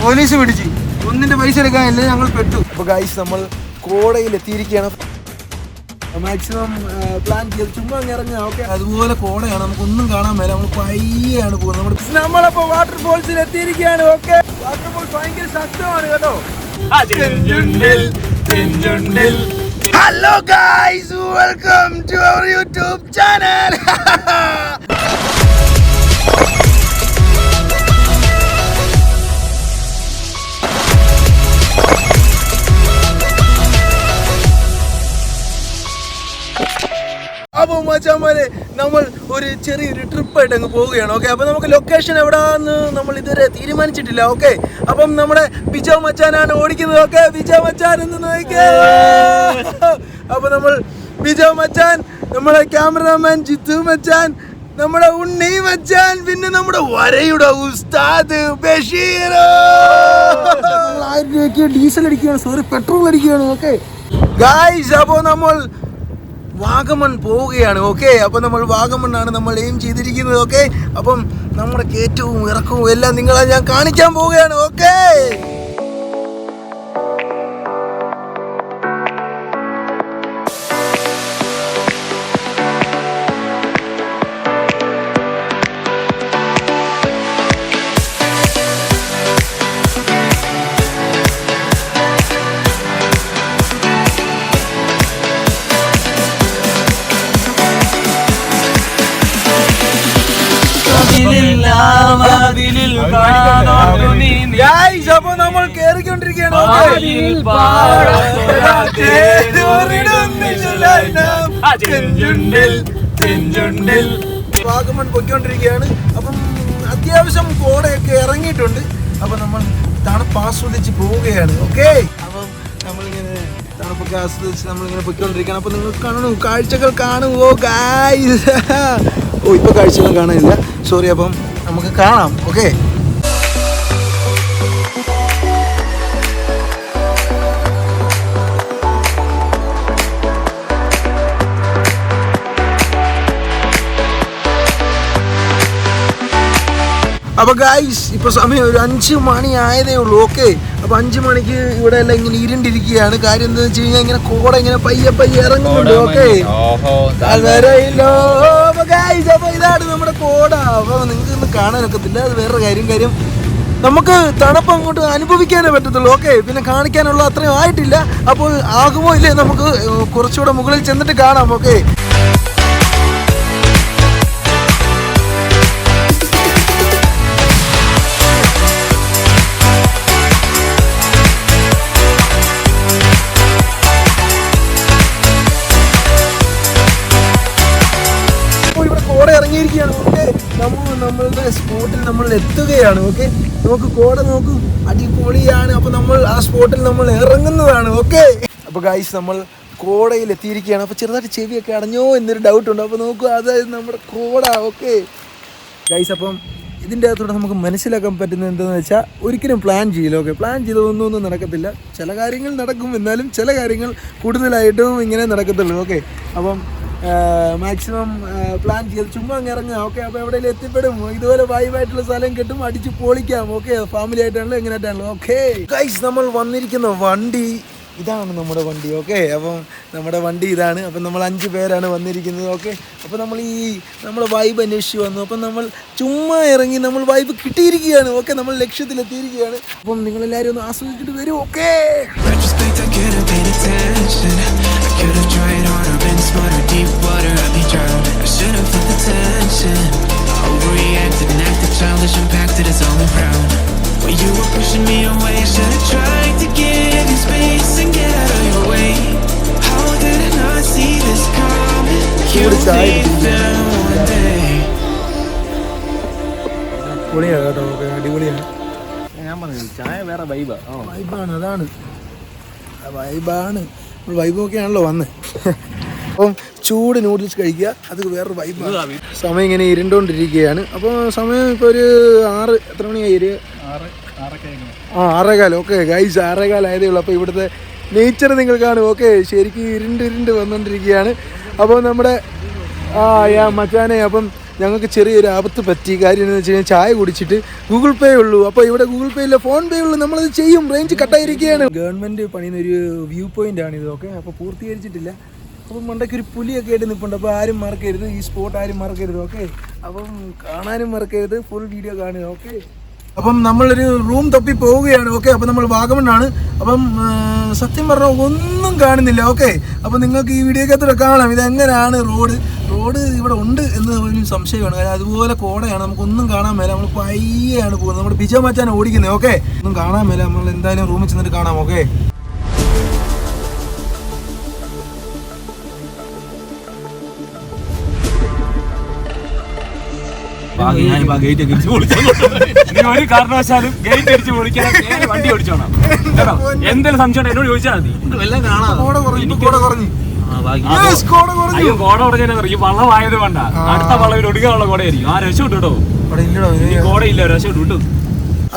Police പിടിച്ച് ഒന്നിന്റെ പൈസ എടുക്കാനില്ല, ഞങ്ങൾ പെട്ടു. അപ്പോൾ ഗൈസ് നമ്മൾ കോടയിൽ എത്തിയിരിക്കുകയാണ്. മാക്സിമം പ്ലാൻ ചെയ്ത് ചുമ്മാ അങ്ങ് ഇറങ്ങുക. ഓക്കെ, അതുപോലെ കോടയാണ്, നമുക്കൊന്നും കാണാൻ മേല, നമ്മൾ പയ്യാണ് പോകുന്നത്. നമ്മളപ്പോ വാട്ടർഫോൾസിൽ എത്തിയിരിക്കുകയാണ്. ഓക്കെ, വാട്ടർഫോൾസ് ഭയങ്കര ശക്തമാണ് കേട്ടോ. Hello guys, welcome to our YouTube channel. അപ്പോൾ മച്ചാന്മാരെ, നമ്മൾ ഒരു ചെറിയൊരു ട്രിപ്പായിട്ട് അങ്ങ് പോവുകയാണ്. ഓക്കെ, അപ്പോൾ നമുക്ക് ലൊക്കേഷൻ എവിടെയാണെന്ന് നമ്മൾ ഇതുവരെ തീരുമാനിച്ചിട്ടില്ല. ഓക്കെ, അപ്പം നമ്മുടെ ബിജോ മച്ചാനാണ് ഓടിക്കുന്നത്. ഓക്കെ, ബിജോ മച്ചാൻ എന്ന് നോക്കിയേ. അപ്പോൾ നമ്മൾ ബിജോ മച്ചാൻ, നമ്മുടെ ക്യാമറാമാൻ ജിത്തു മച്ചാൻ, നമ്മുടെ ഉണ്ണി മച്ചാൻ, പിന്നെ നമ്മുടെ വരയുടെ ഉസ്താദ് ബഷീർ. 1000 രൂപയ്ക്ക് ഡീസൽ അടിക്കുകയാണ്, സോറി പെട്രോൾ അടിക്കുകയാണ്. ഓക്കെ ഗായ്സ്, അപ്പോൾ നമ്മൾ വാഗമൺ പോവുകയാണ്. ഓക്കെ, അപ്പം നമ്മൾ വാഗമണ്ണാണ് നമ്മൾ എയിം ചെയ്തിരിക്കുന്നത്. ഓക്കെ, അപ്പം നമ്മുടെ കയറ്റവും ഇറക്കവും എല്ലാം നിങ്ങളെ ഞാൻ കാണിക്കാൻ പോവുകയാണ്. ഓക്കെ, അപ്പൊ നമ്മൾ കേറിക്കൊണ്ടിരിക്കുകയാണ്. വാഗമൺ പൊയ്ക്കൊണ്ടിരിക്കുകയാണ്. അപ്പം അത്യാവശ്യം കോടയൊക്കെ ഇറങ്ങിയിട്ടുണ്ട്. അപ്പൊ നമ്മൾ തണുപ്പ് ആസ്വദിച്ച് പോവുകയാണ്. ഓക്കെ, അപ്പം നമ്മളിങ്ങനെ തണുപ്പൊക്കെ ആസ്വദിച്ച് നമ്മളിങ്ങനെ പൊയ്ക്കൊണ്ടിരിക്കുകയാണ്. അപ്പൊ നിങ്ങൾ കാണണു, കാഴ്ചകൾ കാണുമോ ഗായ്സ്? ഓ, ഇപ്പൊ കാഴ്ചകൾ കാണാനില്ല, സോറി. അപ്പം നമുക്ക് കാണാം. ഓക്കെ, അപ്പോൾ ഗായ്സ് ഇപ്പൊ സമയം ഒരു 5 മണി ആയതേ ഉള്ളൂ. ഓക്കെ, അപ്പൊ 5 മണിക്ക് ഇവിടെ എല്ലാം ഇങ്ങനെ ഇരുണ്ടിരിക്കുകയാണ്. കാര്യം എന്താണെന്ന് വെച്ച് കഴിഞ്ഞാൽ ഇങ്ങനെ കോട ഇങ്ങനെ പയ്യെ പയ്യെ ഇറങ്ങുന്നുണ്ട്. ഓക്കെ, അപ്പൊ ഇതാണ് നമ്മുടെ കോട. അപ്പൊ നിങ്ങൾക്ക് ഇന്ന് കാണാനൊക്കത്തില്ല, അത് വേറെ കാര്യം. നമുക്ക് തണുപ്പ് അങ്ങോട്ട് അനുഭവിക്കാനേ പറ്റത്തുള്ളൂ. ഓക്കെ, പിന്നെ കാണിക്കാനുള്ള അത്രയും ആയിട്ടില്ല. അപ്പോൾ ആകുമോ ഇല്ലേ, നമുക്ക് കുറച്ചുകൂടെ മുകളിൽ ചെന്നിട്ട് കാണാം. ഓക്കെ, ഇറങ്ങിയിരിക്കുകയാണ്. ഓക്കെ, നമ്മളുടെ സ്പോട്ടിൽ നമ്മൾ എത്തുകയാണ്. ഓക്കെ, നോക്ക് കോട നോക്കൂ, അടിപൊളിയാണ്. അപ്പൊ നമ്മൾ ആ സ്പോട്ടിൽ നമ്മൾ ഇറങ്ങുന്നതാണ്. ഓക്കെ, അപ്പൊ ഗൈസ് നമ്മൾ കോടയിൽ എത്തിയിരിക്കുകയാണ്. അപ്പൊ ചെറുതായിട്ട് ചെവിയൊക്കെ അടഞ്ഞോ എന്നൊരു ഡൗട്ടുണ്ട്. അപ്പൊ നോക്കൂ, അതായത് നമ്മുടെ കോട. ഓക്കെ ഗൈസ്, അപ്പം ഇതിൻ്റെ അകത്തൂടെ നമുക്ക് മനസ്സിലാക്കാൻ പറ്റുന്നത് എന്താണെന്ന് വെച്ചാൽ, ഒരിക്കലും പ്ലാൻ ചെയ്യില്ല. ഓക്കെ, പ്ലാൻ ചെയ്തൊന്നും നടക്കത്തില്ല. ചില കാര്യങ്ങൾ നടക്കും, എന്നാലും ചില കാര്യങ്ങൾ കൂടുതലായിട്ടും ഇങ്ങനെ നടക്കത്തുള്ളൂ. ഓക്കെ, അപ്പം മാക്സിമം പ്ലാൻ ചെയ്ത് ചുമ്മാ അങ്ങ് ഇറങ്ങുക. ഓക്കെ, അപ്പോൾ എവിടെയെങ്കിലും എത്തിപ്പെടും. ഇതുപോലെ വൈബായിട്ടുള്ള സ്ഥലം കിട്ടും, അടിച്ച് പൊളിക്കാം. ഓക്കെ, ഫാമിലി ആയിട്ടാണല്ലോ, എങ്ങനെയായിട്ടാണല്ലോ. ഓക്കെ ഗൈസ്, നമ്മൾ വന്നിരിക്കുന്ന വണ്ടി ഇതാണ്, നമ്മുടെ വണ്ടി. ഓക്കെ, അപ്പം നമ്മുടെ വണ്ടി ഇതാണ്. അപ്പം നമ്മൾ 5 പേരാണ് വന്നിരിക്കുന്നത്. ഓക്കെ, അപ്പോൾ നമ്മൾ വൈബ് അന്വേഷിച്ച് വന്നു. അപ്പം നമ്മൾ ചുമ്മാ ഇറങ്ങി, നമ്മൾ വൈബ് കിട്ടിയിരിക്കുകയാണ്. ഓക്കെ, നമ്മൾ ലക്ഷ്യത്തിലെത്തിയിരിക്കുകയാണ്. അപ്പം നിങ്ങളെല്ലാവരും ഒന്ന് ആസ്വദിച്ചിട്ട് വരും. Okay, could've tried harder, been smarter, deep water, I'd be drowned. I should've felt the tension, overreacted and acted childish, impacted, it's all around. When you were pushing me away, I should've tried to give you space and get out of your way. How did I not see this coming? You'll leave them one day. പൊളിയാണ് കേട്ടോ. അടിപൊളിയാണ്. ഞാൻ പറഞ്ഞു ചായ വേറെ വൈബാണ്. അതാണ് വൈബാണ്. വൈബൊക്കെയാണല്ലോ വന്ന്. അപ്പം ചൂട് നൂഡിൽസ് കഴിക്കുക, അത് വേറൊരു വൈബാണ്. സമയം ഇങ്ങനെ ഇരുണ്ടോണ്ടിരിക്കുകയാണ്. അപ്പോൾ സമയം ഇപ്പോൾ ഒരു 6, എത്ര മണിയായി? 6:15. ഓക്കെ ഗൈസ്, 6:15 ആയതേ ഉള്ളൂ. അപ്പോൾ ഇവിടുത്തെ നേച്ചർ നിങ്ങൾ കാണും. ഓക്കെ, ശരിക്കും ഇരുണ്ട് വന്നുകൊണ്ടിരിക്കുകയാണ്. അപ്പോൾ നമ്മുടെ മച്ചാനെ, അപ്പം ഞങ്ങൾക്ക് ചെറിയൊരു ആപത്ത് പറ്റി. കാര്യം എന്ന് വെച്ച് കഴിഞ്ഞാൽ ചായ കുടിച്ചിട്ട് ഗൂഗിൾ പേ ഉള്ളൂ. അപ്പോൾ ഇവിടെ ഗൂഗിൾ പേ ഇല്ല, ഫോൺ പേ ഉള്ളൂ. നമ്മളത് ചെയ്യും. റേഞ്ച് കട്ടായിരിക്കുകയാണ്. ഗവൺമെൻറ് പണിയുന്ന ഒരു വ്യൂ പോയിൻ്റ് ആണിത്. ഓക്കെ, അപ്പോൾ പൂർത്തീകരിച്ചിട്ടില്ല. അപ്പം മണ്ടയ്ക്ക് ഒരു പുലിയൊക്കെ ആയിട്ട് നിൽപ്പുണ്ട്. അപ്പോൾ ആരും മറക്കരുത്, ഈ സ്പോട്ട് ആരും മറക്കരുത്. ഓക്കെ, അപ്പം കാണാനും മറക്കരുത്, ഫുൾ വീഡിയോ കാണുക. ഓക്കെ, അപ്പം നമ്മളൊരു റൂം തപ്പി പോവുകയാണ്. ഓക്കെ, അപ്പം നമ്മൾ വാഗമണ്ണാണ്. അപ്പം സത്യം പറഞ്ഞാൽ ഒന്നും കാണുന്നില്ല. ഓക്കെ, അപ്പം നിങ്ങൾക്ക് ഈ വീഡിയോക്കകത്തൂടെ കാണാം ഇതെങ്ങനെയാണ് റോഡ് ഇവിടെ ഉണ്ട് എന്ന് ഒരു സംശയമാണ്. കാര്യം അതുപോലെ കോടയാണ്, നമുക്കൊന്നും കാണാൻ മേല. നമ്മൾ പയ്യാണ് പോകുന്നത്. നമ്മുടെ ബിജോ മച്ചാൻ ഓടിക്കുന്നത്. ഓക്കെ, ഒന്നും കാണാൻ മേല. നമ്മൾ എന്തായാലും റൂമിൽ ചെന്നിട്ട് കാണാം. ഓക്കെ, ഒരു കാരണവശാലും ഗേറ്റ് അടിച്ച് പൊളിക്കാൻ വണ്ടി ഓടിച്ചോണം. എന്തെങ്കിലും സംശയം എന്നോട് ചോദിച്ചാൽ മതി. അയ്യോ, കോട കുറഞ്ഞാൽ ഈ വള്ളമായത് വേണ്ട, അടുത്ത വള്ളം ഒടുക്കാനുള്ള കോടയായിരിക്കും. ആ രക്ഷപ്പെട്ടു കേട്ടോ, കോടയില്ല, രക്ഷപ്പെട്ടു കിട്ടും.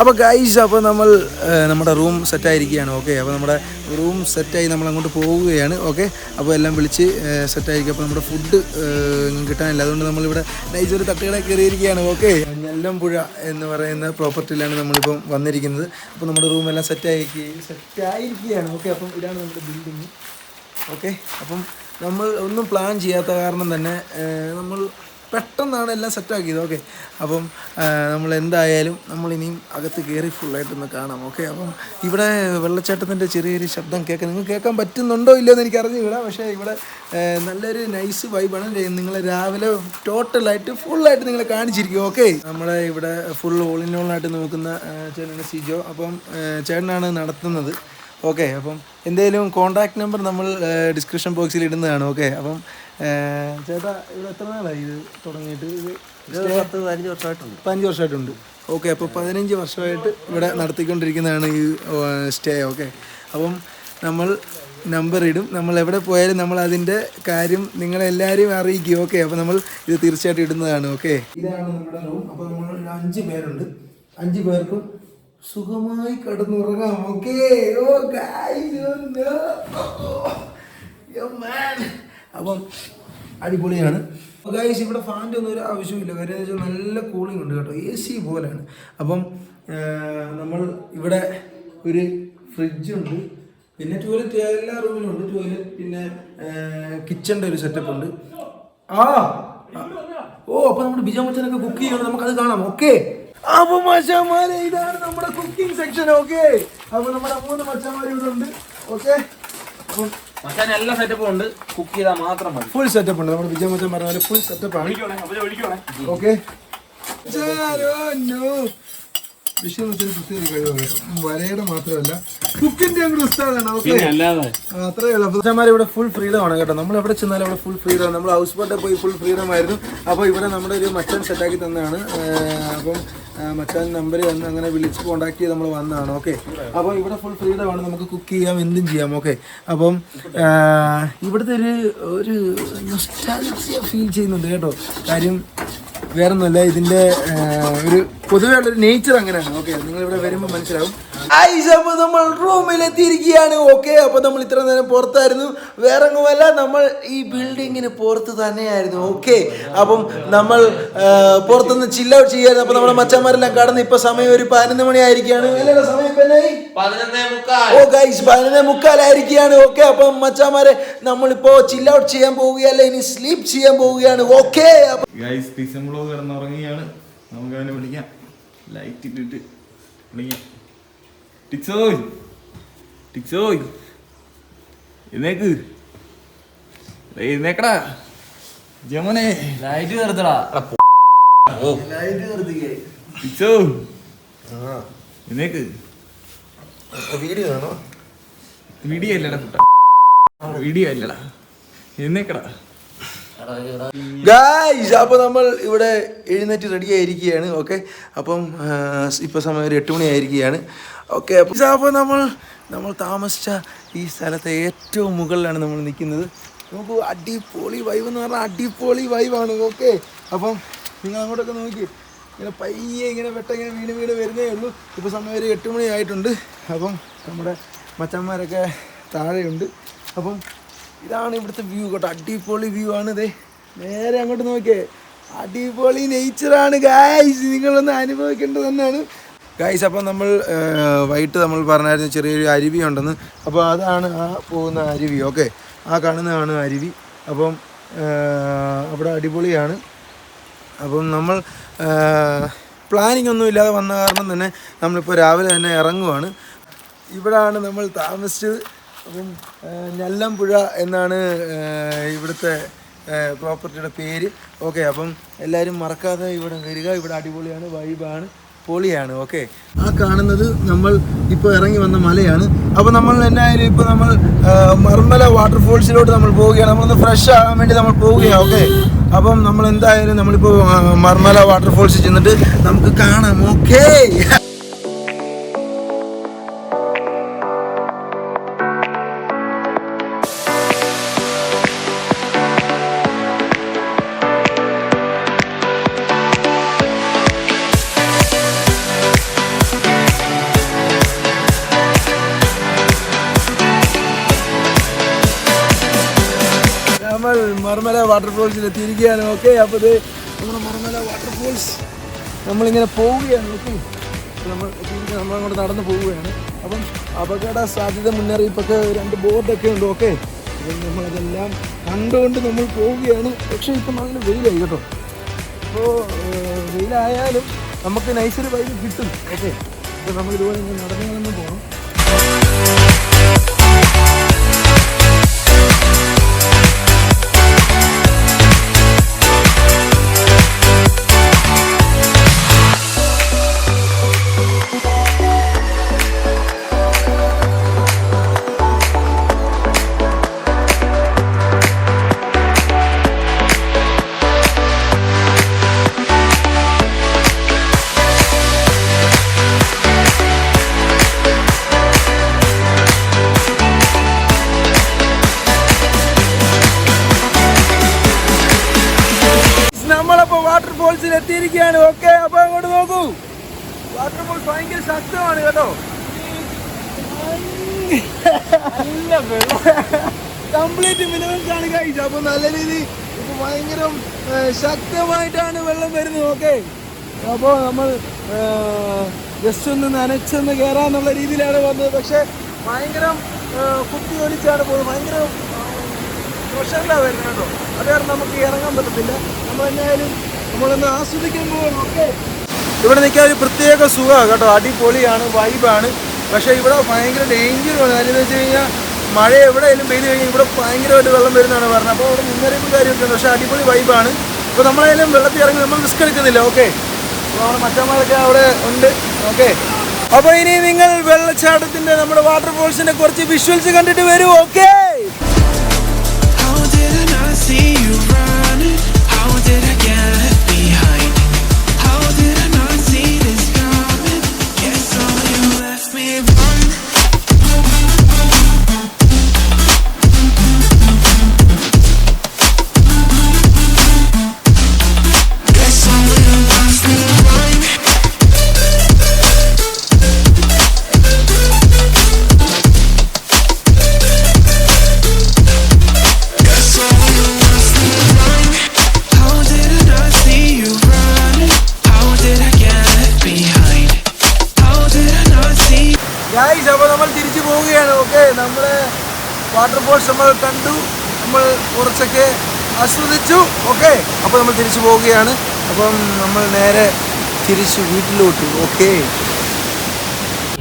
അപ്പോൾ ഗൈസ്, അപ്പോൾ നമ്മൾ നമ്മുടെ റൂം സെറ്റായിരിക്കുകയാണ്. ഓക്കെ, അപ്പോൾ നമ്മുടെ റൂം സെറ്റായി നമ്മൾ അങ്ങോട്ട് പോവുകയാണ്. ഓക്കെ, അപ്പോൾ എല്ലാം വിളിച്ച് സെറ്റായിരിക്കും. അപ്പോൾ നമ്മുടെ ഫുഡ് കിട്ടാനില്ല, അതുകൊണ്ട് നമ്മളിവിടെ നൈസ് ഒരു തട്ടുകട കയറിയിരിക്കുകയാണ്. ഓക്കെ, ഞല്ലമ്പുഴ എന്ന് പറയുന്ന പ്രോപ്പർട്ടിയിലാണ് നമ്മളിപ്പം വന്നിരിക്കുന്നത്. അപ്പോൾ നമ്മുടെ റൂമെല്ലാം സെറ്റായിരിക്കുകയാണ്. ഓക്കെ, അപ്പം ഇതാണ് നമ്മുടെ ബിൽഡിങ്. ഓക്കെ, അപ്പം നമ്മൾ ഒന്നും പ്ലാൻ ചെയ്യാത്ത കാരണം തന്നെ നമ്മൾ പെട്ടെന്നാണ് എല്ലാം സെറ്റാക്കിയത്. ഓക്കെ, അപ്പം നമ്മൾ എന്തായാലും നമ്മളിനിയും അകത്ത് കയറി ഫുള്ളായിട്ടൊന്ന് കാണാം. ഓക്കെ, അപ്പം ഇവിടെ വെള്ളച്ചാട്ടത്തിൻ്റെ ചെറിയൊരു ശബ്ദം കേൾക്കാം. നിങ്ങൾക്ക് കേൾക്കാൻ പറ്റുന്നുണ്ടോ ഇല്ലയോ എന്ന് എനിക്ക് അറിഞ്ഞില്ല. പക്ഷേ ഇവിടെ നല്ലൊരു നൈസ് വൈബാണ്. നിങ്ങൾ രാവിലെ ടോട്ടലായിട്ട് ഫുള്ളായിട്ട് നിങ്ങളെ കാണിച്ചിരിക്കും. ഓക്കെ, നമ്മളെ ഇവിടെ ഫുൾ ഓൾ ഇൻ ഓൾ ആയിട്ട് നോക്കുന്ന ചേട്ടനാണ് സിജോ. അപ്പം ചേട്ടനാണ് നടത്തുന്നത്. ഓക്കെ, അപ്പം എന്തെങ്കിലും കോൺടാക്ട് നമ്പർ നമ്മൾ ഡിസ്ക്രിപ്ഷൻ ബോക്സിൽ ഇടുന്നതാണ്. ഓക്കെ, അപ്പം ചേട്ടാ ഇവിടെ എത്ര നാളായി ഇത് തുടങ്ങിയിട്ട്? ഇത് 15 വർഷമായിട്ടുണ്ട്. ഓക്കെ, അപ്പോൾ 15 വർഷമായിട്ട് ഇവിടെ നടത്തിക്കൊണ്ടിരിക്കുന്നതാണ് ഈ സ്റ്റേ. ഓക്കെ, അപ്പം നമ്മൾ നമ്പർ ഇടും. നമ്മൾ എവിടെ പോയാലും നമ്മൾ അതിൻ്റെ കാര്യം നിങ്ങളെല്ലാവരെയും അറിയിക്കും. ഓക്കെ, അപ്പോൾ നമ്മൾ ഇത് തീർച്ചയായിട്ടും ഇടുന്നതാണ്. ഓക്കെ, ഇതാണ് നമ്മുടെ റൂം. അപ്പോൾ നമ്മൾ 5 പേരുണ്ട്. 5 പേർക്കും സുഖമായി കിടന്നുറങ്ങാം. ഓക്കെ, ഓ ഗൈസ്, അപ്പം അടിപൊളിയാണ് ഗൈസ്. ഇവിടെ ഫാൻ്റെ ഒന്നും ഒരു ആവശ്യമില്ല. കാര്യം എന്ന് വെച്ചാൽ നല്ല കൂളിംഗ് ഉണ്ട് കേട്ടോ, AC പോലെയാണ്. അപ്പം നമ്മൾ ഇവിടെ ഒരു ഫ്രിഡ്ജുണ്ട്, പിന്നെ ടോയ്ലറ്റ് എല്ലാ റൂമിലും ഉണ്ട്. ടോയ്ലറ്റ്, പിന്നെ കിച്ചൻ്റെ ഒരു സെറ്റപ്പ് ഉണ്ട്. അപ്പോൾ നമ്മുടെ ബിജോ മച്ചാനൊക്കെ കുക്ക് ചെയ്യണം, നമുക്കത് കാണാം. ഓക്കെ, അപ്പൊ മച്ചാമാരെ ഇതാണ് നമ്മുടെ കുക്കിംഗ് സെക്ഷൻ. ഓക്കെ, അപ്പൊ നമ്മുടെ 3 മച്ചാമാർ ഇവിടെ ഉണ്ട്. ഓക്കെ, അപ്പം എല്ലാ സെറ്റപ്പും ഉണ്ട്, കുക്ക് ചെയ്താൽ മാത്രം മതി. ഫുൾ സെറ്റപ്പ് ഉണ്ട്. നമ്മുടെ വിജയ മച്ചാൻ പറഞ്ഞ പോലെ ഫുൾ സെറ്റപ്പ് ആണ്. ഓക്കെ, വരയുടെ മാത്രമല്ല കുക്കിന്റെ അങ്ങോട്ട് ഉസ്താദാണ്. ഓക്കെ, അത്രേ ഉള്ളൂ. മച്ചാമാർ ഇവിടെ ഫുൾ ഫ്രീഡം ആണ് കേട്ടോ. നമ്മൾ എവിടെ ചെന്നാലും അവിടെ ഫുൾ ഫ്രീഡം ആണ്. നമ്മൾ ഹൗസ് ബോട്ടിൽ പോയി ഫുൾ ഫ്രീഡം ആയിരുന്നു. അപ്പോൾ ഇവിടെ നമ്മുടെ ഒരു മച്ചാൻ സെറ്റാക്കി തന്നതാണ്. അപ്പം മച്ചാൻ നമ്പർ വന്ന് അങ്ങനെ വിളിച്ച് കോൺടാക്ട് ചെയ്ത് നമ്മൾ വന്നതാണ്. ഓക്കെ, അപ്പോൾ ഇവിടെ ഫുൾ ഫ്രീഡം ആണ്, നമുക്ക് കുക്ക് ചെയ്യാം, എന്തും ചെയ്യാം. ഓക്കെ, അപ്പം ഇവിടുത്തെ ഒരു നൊസ്റ്റാൾജിയ ഫീൽ ചെയ്യുന്നുണ്ട് കേട്ടോ. കാര്യം വേറെ ഒന്നുമല്ല, ഇതിൻ്റെ ഒരു പൊതുവേ ഉള്ളൊരു നേച്ചർ അങ്ങനെയാണ്. ഓക്കെ, നിങ്ങളിവിടെ വരുമ്പോൾ മനസ്സിലാവും. അപ്പോൾ നമ്മൾ റൂമിലെത്തിയിരിക്കുകയാണ്. ഓക്കെ, അപ്പോൾ നമ്മൾ ഇത്ര നേരം പുറത്തായിരുന്നു, വേറെ ഒന്നുമല്ല, നമ്മൾ ഈ ബിൽഡിങ്ങിന് പുറത്ത് തന്നെയായിരുന്നു. ഓക്കെ, അപ്പം നമ്മൾ പുറത്തുനിന്ന് ചില്ല ഔട്ട് ചെയ്യായിരുന്നു. അപ്പോൾ നമ്മുടെ മച്ചന്മാരെല്ലാം കടന്ന് ഇപ്പോൾ സമയം ഒരു 11 മണി ആയിരിക്കുകയാണ്. സമയം ഇപ്പം 11:45 ആയിരിക്കുകയാണ്. ഓക്കെ, അപ്പം മച്ചന്മാരെ നമ്മളിപ്പോൾ ചില്ല ഔട്ട് ചെയ്യാൻ പോവുകയല്ല, ഇനി സ്ലീപ്പ് ചെയ്യാൻ പോവുകയാണ്. ഓക്കെ, കിടന്നുറങ്ങിയാണ്, നമുക്ക് അവനെ വിളിക്കാം. ലൈറ്റ് ഇട്ടിട്ട് വിളിക്കാം. ടിക്സോയ്, ടിക്സോയ്, എഴുന്നേക്കടാ ജമനെ, ലൈറ്റ് കയറുത്തടാ. ടിക്സോ, എഴുന്നേക്ക്. വീഡിയോ ആണോ? വീഡിയോ അല്ലടാ, വീഡിയോ അല്ലടാ, എഴുന്നേക്കടാ. ഗായ്സ്, അപ്പോൾ നമ്മൾ ഇവിടെ എഴുന്നേറ്റ് റെഡി ആയിരിക്കുകയാണ്. ഓക്കെ, അപ്പം ഇപ്പോൾ സമയം ഒരു 8 മണി ആയിരിക്കുകയാണ്. ഓക്കെ, അപ്പോൾ നമ്മൾ താമസിച്ച ഈ സ്ഥലത്തെ ഏറ്റവും മുകളിലാണ് നമ്മൾ നിൽക്കുന്നത്. നമുക്ക് അടിപൊളി വൈബ് എന്ന് പറഞ്ഞാൽ അടിപൊളി വൈബാണ്. ഓക്കെ, അപ്പം നിങ്ങൾ അങ്ങോട്ടൊക്കെ നോക്കി, ഇങ്ങനെ പയ്യെ ഇങ്ങനെ ഇങ്ങനെ വീട് വരുന്നേ ഉള്ളൂ. ഇപ്പോൾ സമയം ഒരു 8 മണി ആയിട്ടുണ്ട്. അപ്പം നമ്മുടെ മച്ചന്മാരൊക്കെ താഴെയുണ്ട്. അപ്പം ഇതാണ് ഇവിടുത്തെ വ്യൂ കേട്ടോ, അടിപൊളി വ്യൂ ആണ്. ഇതേ നേരെ അങ്ങോട്ട് നോക്കിയേ, അടിപൊളി നേച്ചറാണ് ഗായ്സ്, നിങ്ങളൊന്ന് അനുഭവിക്കേണ്ടത് തന്നെയാണ് ഗായ്സ്. അപ്പം നമ്മൾ വൈകിട്ട് നമ്മൾ പറഞ്ഞായിരുന്നു ചെറിയൊരു അരുവി ഉണ്ടെന്ന്. അപ്പോൾ അതാണ് ആ പോകുന്ന അരുവി. ഓക്കെ, ആ കാണുന്നതാണ് അരുവി. അപ്പം അവിടെ അടിപൊളിയാണ്. അപ്പം നമ്മൾ പ്ലാനിങ് ഒന്നും ഇല്ലാതെ വന്ന കാരണം തന്നെ നമ്മളിപ്പോൾ രാവിലെ തന്നെ ഇറങ്ങുവാണ്. ഇവിടാണ് നമ്മൾ താമസിച്ചത്. അപ്പം ഞല്ലമ്പുഴ എന്നാണ് ഇവിടുത്തെ പ്രോപ്പർട്ടിയുടെ പേര്. ഓക്കെ, അപ്പം എല്ലാവരും മറക്കാതെ ഇവിടെ വരിക. ഇവിടെ അടിപൊളിയാണ്, വൈബാണ്, പൊളിയാണ്. ഓക്കെ, ആ കാണുന്നത് നമ്മൾ ഇപ്പോൾ ഇറങ്ങി വന്ന മലയാണ്. അപ്പോൾ നമ്മൾ എന്നായാലും ഇപ്പോൾ നമ്മൾ മർമല വാട്ടർഫോൾസിലോട്ട് നമ്മൾ പോവുകയാണ്. നമ്മളൊന്ന് ഫ്രഷ് ആകാൻ വേണ്ടി നമ്മൾ പോവുകയാണ്. ഓക്കെ, അപ്പം നമ്മൾ എന്തായാലും നമ്മളിപ്പോൾ മർമല വാട്ടർഫോൾസിൽ ചെന്നിട്ട് നമുക്ക് കാണാം. ഓക്കെ, നമ്മൾ മർമല വാട്ടർഫോൾസിൽ എത്തിയിരിക്കുകയാണ്. ഓക്കെ, അപ്പോൾ ഇത് നമ്മുടെ മർമല വാട്ടർഫോൾസ് നമ്മളിങ്ങനെ പോവുകയാണ്. ഓക്കെ, നമ്മളങ്ങോട്ട് നടന്ന് പോവുകയാണ്. അപ്പം അപകട സാധ്യത മുന്നറിയിപ്പൊക്കെ 2 ബോർഡൊക്കെ ഉണ്ട്. ഓക്കെ, അപ്പം നമ്മളതെല്ലാം കണ്ടുകൊണ്ട് നമ്മൾ പോവുകയാണ്. പക്ഷേ ഇപ്പം നല്ല വെയിലായി കേട്ടോ. അപ്പോൾ വെയിലായാലും നമുക്ക് നൈസൊരു വൈബ് കിട്ടും. ഓക്കെ, അപ്പോൾ നമ്മൾ ഇതുപോലെ ഇങ്ങനെ നടന്നു പോകണം. നമ്മളപ്പോൾ വാട്ടർഫോൾസിൽ എത്തിയിരിക്കുകയാണ്. ഓക്കെ, അപ്പോൾ അങ്ങോട്ട് നോക്കൂ. വാട്ടർഫോൾസ് ഭയങ്കര ശക്തമാണ് കേട്ടോ. കംപ്ലീറ്റ് മിനറൽസ് ആണ് ഗൈസ്. അപ്പോൾ നല്ല രീതിയിൽ ഇപ്പോൾ ഭയങ്കര ശക്തമായിട്ടാണ് വെള്ളം വരുന്നത്. ഓക്കെ, അപ്പോൾ നമ്മൾ ജസ്റ്റ് ഒന്ന് നനച്ചൊന്ന് കയറാന്നുള്ള രീതിയിലാണ് വന്നത്. പക്ഷേ ഭയങ്കര കുത്തി ഒലിച്ചാണ് പോകുന്നത്. ഭയങ്കര പ്രഷറിലാണ് വരുന്നത് കേട്ടോ. അത് കാരണം നമുക്ക് ഇറങ്ങാൻ പറ്റത്തില്ല. നമ്മൾ എന്നായാലും നമ്മളൊന്ന് ആസ്വദിക്കാൻ പോകണം. ഓക്കെ, ഇവിടെ നിൽക്കാൻ ഒരു പ്രത്യേക സുഖമാണ് കേട്ടോ. അടിപൊളിയാണ്, വൈബാണ്. പക്ഷേ ഇവിടെ ഭയങ്കര ഡേഞ്ചറുമാണ്. അതിനെന്ന് വെച്ച് കഴിഞ്ഞാൽ മഴ എവിടെയെങ്കിലും പെയ്ത് കഴിഞ്ഞാൽ ഇവിടെ ഭയങ്കരമായിട്ട് വെള്ളം വരുന്നതാണ് പറഞ്ഞത്. അപ്പോൾ അവിടെ മുന്നറിയിപ്പ് കാര്യമൊക്കെ ഉണ്ട്. പക്ഷേ അടിപൊളി വൈബാണ്. അപ്പോൾ നമ്മളായാലും വെള്ളത്തിൽ ഇറങ്ങി നമ്മൾ റിസ്ക് എടുക്കുന്നില്ല. ഓക്കെ, അപ്പോൾ അവിടെ മറ്റന്മാരൊക്കെ അവിടെ ഉണ്ട്. ഓക്കെ, അപ്പോൾ ഇനി നിങ്ങൾ വെള്ളച്ചാട്ടത്തിൻ്റെ നമ്മുടെ വാട്ടർഫോൾസിൻ്റെ കുറച്ച് വിഷ്വൽസ് കണ്ടിട്ട് വരൂ. Okay, see you running. How did I get left behind? How did I not see this coming? Guess all you left me run. Guess all you left me run. Guess all you left me run. How did I not see you running? How did I get left behind? How did I not see? Guys, അപ്പോൾ നമ്മൾ തിരിച്ചു പോവുകയാണ്. Okay, നമ്മുടെ waterfalls നമ്മൾ കണ്ടു, നമ്മൾ കുറച്ചൊക്കെ ആസ്വദിച്ചു. ഓക്കെ, അപ്പോൾ നമ്മൾ തിരിച്ചു പോവുകയാണ്. അപ്പം നമ്മൾ നേരെ തിരിച്ചു വീട്ടിലോട്ട്. ഓക്കെ,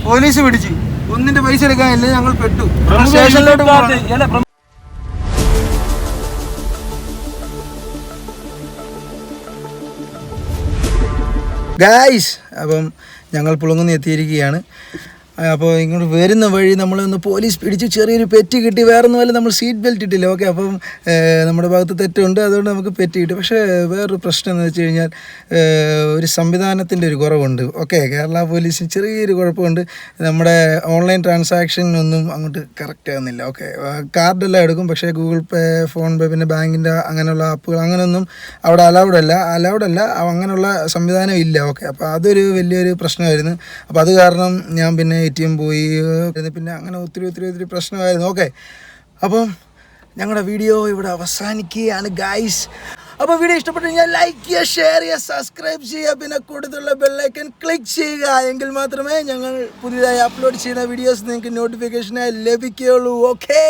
പോലീസ് പിടിച്ചു. ഒന്നിൻ്റെ പൈസ എടുക്കാനില്ല, ഞങ്ങൾ പെട്ടു. സ്റ്റേഷനിലോട്ട് പോകണം. ഗായ്സ്, അപ്പം ഞങ്ങൾ പുളങ്ങുന്ന് എത്തിയിരിക്കുകയാണ്. അപ്പോൾ ഇങ്ങോട്ട് വരുന്ന വഴി നമ്മളൊന്ന് പോലീസ് പിടിച്ച് ചെറിയൊരു പെറ്റി കിട്ടി. വേറെ ഒന്നുമല്ല, നമ്മൾ സീറ്റ് ബെൽറ്റ് ഇട്ടില്ല. ഓക്കെ, അപ്പം നമ്മുടെ ഭാഗത്ത് തെറ്റുണ്ട്, അതുകൊണ്ട് നമുക്ക് പെറ്റി കിട്ടി. പക്ഷേ വേറൊരു പ്രശ്നം എന്ന് വെച്ച് കഴിഞ്ഞാൽ ഒരു സംവിധാനത്തിൻ്റെ ഒരു കുറവുണ്ട്. ഓക്കെ, കേരള പോലീസിന് ചെറിയൊരു കുഴപ്പമുണ്ട്. നമ്മുടെ ഓൺലൈൻ ട്രാൻസാക്ഷൻ ഒന്നും അങ്ങോട്ട് കറക്റ്റ് ആകുന്നില്ല. ഓക്കെ, കാർഡെല്ലാം എടുക്കും, പക്ഷേ ഗൂഗിൾ പേ, ഫോൺ പേ, പിന്നെ ബാങ്കിൻ്റെ അങ്ങനെയുള്ള ആപ്പുകൾ അങ്ങനെയൊന്നും അവിടെ അലൗഡ് അല്ല, അങ്ങനെയുള്ള സംവിധാനം ഇല്ല. ഓക്കെ, അപ്പോൾ അതൊരു വലിയൊരു പ്രശ്നമായിരുന്നു. അപ്പോൾ അത് കാരണം ഞാൻ പിന്നെ ATM പോയി, പിന്നെ അങ്ങനെ ഒത്തിരി പ്രശ്നമായിരുന്നു. ഓക്കെ, അപ്പം ഞങ്ങളുടെ വീഡിയോ ഇവിടെ അവസാനിക്കുകയാണ് ഗൈസ്. അപ്പോൾ വീഡിയോ ഇഷ്ടപ്പെട്ടു കഴിഞ്ഞാൽ ലൈക്ക് ചെയ്യുക, ഷെയർ ചെയ്യുക, സബ്സ്ക്രൈബ് ചെയ്യുക, പിന്നെ കൂടുതലുള്ള ബെല്ലൈക്കൺ ക്ലിക്ക് ചെയ്യുക. എങ്കിൽ മാത്രമേ ഞങ്ങൾ പുതിയതായി അപ്ലോഡ് ചെയ്യുന്ന വീഡിയോസ് നിങ്ങൾക്ക് നോട്ടിഫിക്കേഷനായി ലഭിക്കുകയുള്ളൂ. ഓക്കെ.